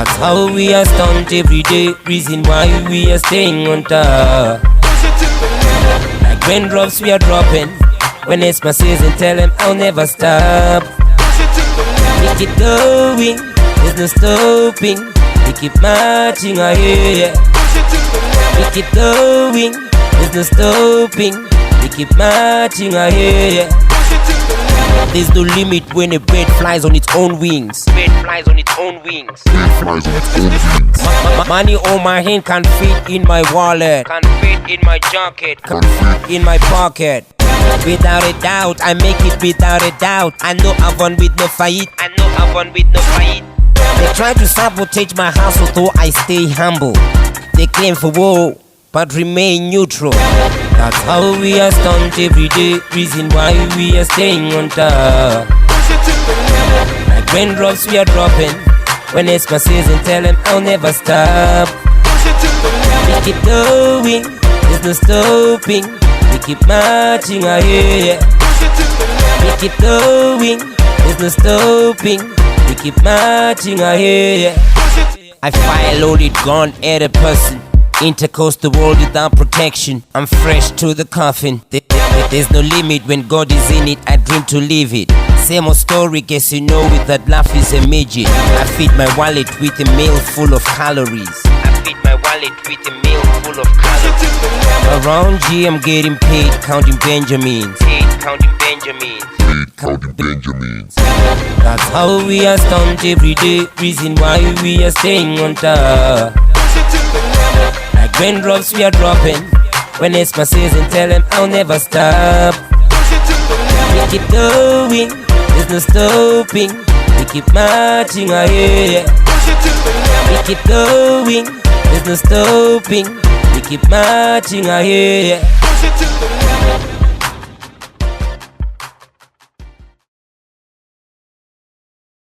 That's how we are stunt every day. Reason why we are staying on top. Like raindrops we are dropping. When it's my season, tell them I'll never stop. We keep going, there's no stopping. We keep marching ahead. We keep going, there's no stopping. We keep marching ahead. There's no limit when a bird flies on its own wings. Bird flies on its own wings. Bird flies on its own wings. Money on my hand can't fit in my wallet. Can't fit in my jacket. Can't fit in my pocket. Without a doubt, I make it without a doubt. I know I've won with no fight. I know I've won with no fight. They try to sabotage my hustle, though I stay humble. They claim for war, but remain neutral. That's how we are stunt every day. Reason why we are staying on top. Like raindrops we are dropping. When it's my season, tell them I'll never stop. We keep going, there's no stopping. We keep marching ahead. We keep going, there's no stopping. We keep marching ahead. I fire loaded gun at a person. Intercoast the world without protection. I'm fresh to the coffin. There's no limit when God is in it. I dream to live it. Same old story, guess you know it, that life is a midget. I feed my wallet with a meal full of calories. I feed my wallet with a meal full of calories. Around here I'm getting paid, counting Benjamins. Paid, counting Benjamins. Paid, counting Benjamins. That's how we are stunt every day. Reason why we are staying on top. Like raindrops we are dropping. When it's my season, tell them I'll never stop. We keep going, there's no stopping. We keep marching ahead. We keep going, there's no stopping. We keep marching ahead.